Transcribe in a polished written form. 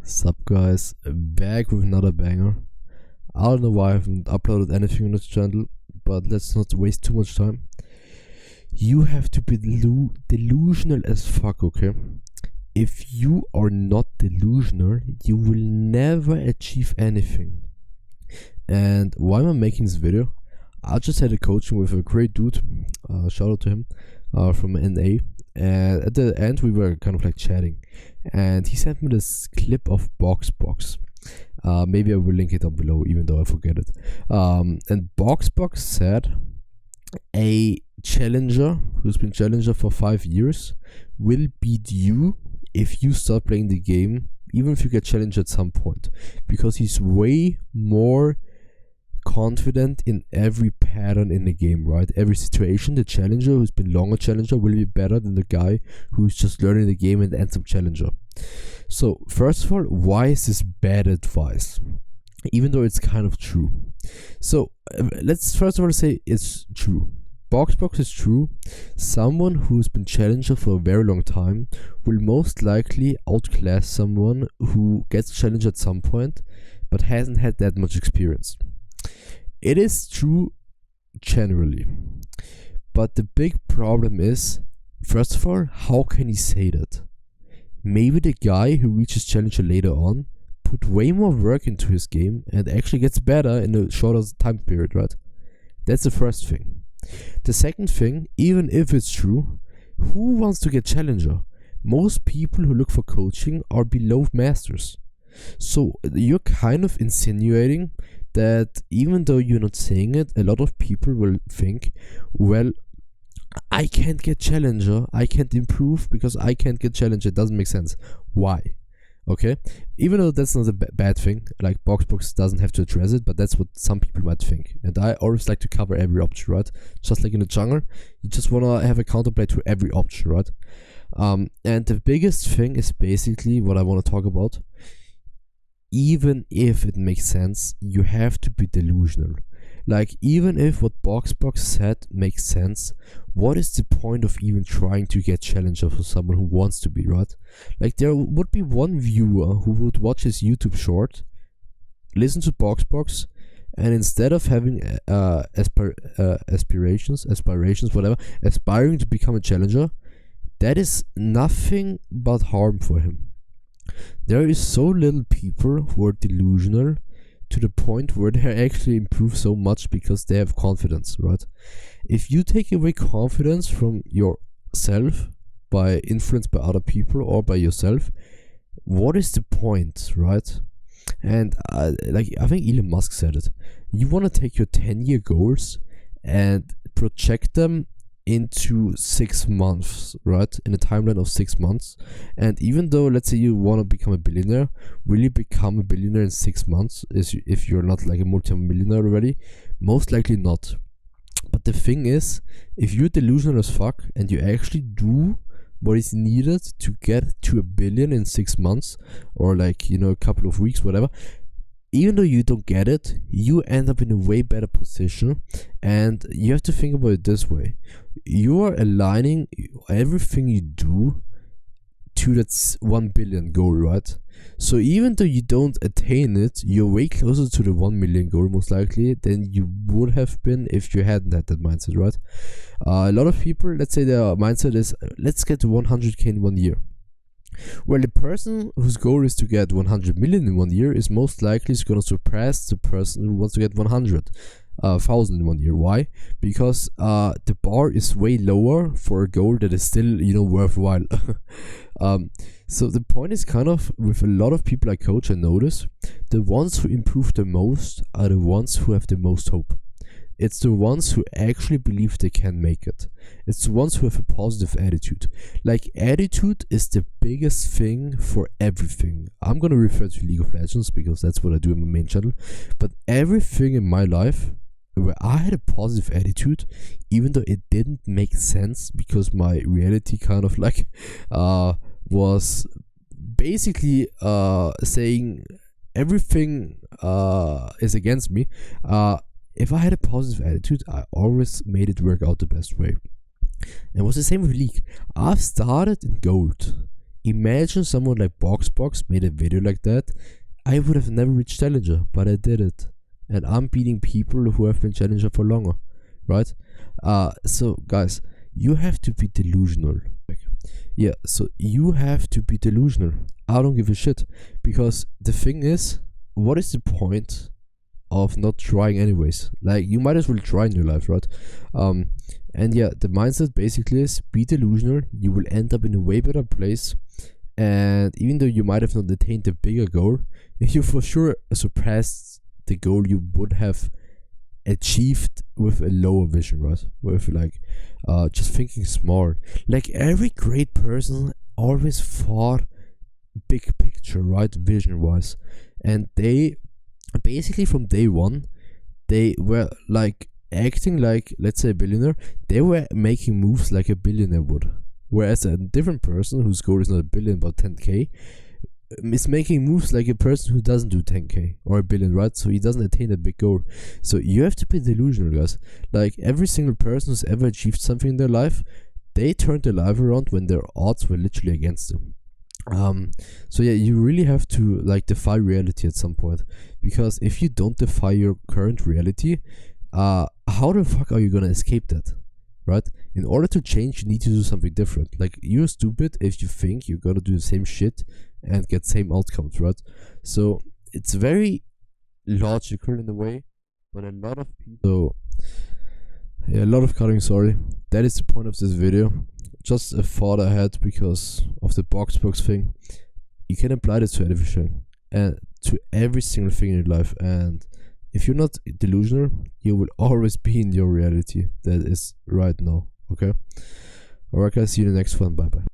Sup guys, back with another banger. I don't know why I haven't uploaded anything on this channel, but let's not waste too much time. You have to be delusional as fuck, okay? If you are not delusional, you will never achieve anything. And why am I making this video? I just had a coaching with a great dude, shout out to him, from NA. And at the end we were kind of like chatting, and he sent me this clip of Boxbox. Maybe I will link it down below, even though I forget it. And Boxbox said a challenger who's been challenger for 5 years will beat you if you start playing the game, even if you get challenged at some point, because he's way more confident in every pattern in the game, right? Every situation. The challenger who's been longer challenger will be better than the guy who's just learning the game and ends up challenger. So first of all, why is this bad advice, even though it's kind of true? So let's first of all say it's true. Boxbox is true. Someone who's been challenger for a very long time will most likely outclass someone who gets challenged at some point but hasn't had that much experience. It is true generally, but the big problem is, first of all, how can he say that? Maybe the guy who reaches challenger later on put way more work into his game and actually gets better in a shorter time period, right? That's the first thing. The second thing, even if it's true, who wants to get challenger? Most people who look for coaching are below masters. So you're kind of insinuating that even though you're not saying it, a lot of people will think, well, I can't get challenger, I can't improve because I can't get challenger. It doesn't make sense. Why? Okay, even though that's not a bad thing, like Boxbox doesn't have to address it, but that's what some people might think. And I always like to cover every option, right? Just like in the jungle, you just want to have a counterplay to every option, right? And the biggest thing is basically what I want to talk about. Even if it makes sense, you have to be delusional. Like, even if what Boxbox said makes sense, what is the point of even trying to get challenger for someone who wants to be, right? Like, there would be one viewer who would watch his YouTube short, listen to Boxbox, and instead of having aspirations, whatever, aspiring to become a challenger, that is nothing but harm for him. There is so little people who are delusional to the point where they actually improve so much because they have confidence, right? If you take away confidence from yourself by influence by other people or by yourself, what is the point, right? And I think Elon Musk said it. You want to take your 10-year goals and project them into 6 months, right? In a timeline of 6 months. And even though, let's say you want to become a billionaire, will you become a billionaire in 6 months if you're not like a multi-millionaire already? Most likely not. But the thing is, if you're delusional as fuck and you actually do what is needed to get to $1 billion in 6 months, or like, you know, a couple of weeks, whatever, even though you don't get it, you end up in a way better position. And you have to think about it this way. You are aligning everything you do to that 1 billion goal, right? So even though you don't attain it, you're way closer to the 1 million goal most likely than you would have been if you hadn't had that mindset, right? A lot of people, let's say their mindset is, let's get to 100k in 1 year. Well, the person whose goal is to get 100 million in 1 year is most likely going to surpass the person who wants to get 100,000 in 1 year. Why? Because the bar is way lower for a goal that is still, you know, worthwhile. So the point is kind of, with a lot of people I coach, I notice the ones who improve the most are the ones who have the most hope. It's the ones who actually believe they can make it. It's the ones who have a positive attitude. Like, attitude is the biggest thing for everything. I'm gonna refer to League of Legends because that's what I do in my main channel. But everything in my life where I had a positive attitude, even though it didn't make sense because my reality kind of like was basically saying everything is against me. If I had a positive attitude, I always made it work out the best way. And it was the same with League. I've started in gold imagine someone like Boxbox made a video like that. I would have never reached Challenger, but I did it. And I'm beating people who have been Challenger for longer, right? So guys, you have to be delusional. Yeah, so you have to be delusional. I don't give a shit. Because the thing is, what is the point of not trying anyways? Like, you might as well try in your life, right? And yeah, the mindset basically is be delusional. You will end up in a way better place. And even though you might have not attained a bigger goal, you for sure surpassed the goal you would have achieved with a lower vision, right? With like just thinking small. Like, every great person always thought big picture, right? Vision wise. And they basically from day one, they were like acting like, let's say, a billionaire. They were making moves like a billionaire would. Whereas a different person whose goal is not a billion but 10k is making moves like a person who doesn't do 10k or a billion, right? So he doesn't attain a big goal. So you have to be delusional, guys. Like, every single person who's ever achieved something in their life, they turned their life around when their odds were literally against them. So yeah, you really have to like defy reality at some point, because if you don't defy your current reality, how the fuck are you gonna escape that, right? In order to change, you need to do something different. Like, you're stupid if you think you're gonna do the same shit and get same outcomes, right? So it's very logical in a way, but a lot of people, so yeah, a lot of cutting, sorry. That is the point of this video. Just a thought I had because of the box thing. You can apply this to everything and to every single thing in your life. And if you're not delusional, you will always be in your reality that is right now. Okay? Alright guys, see you in the next one. Bye bye.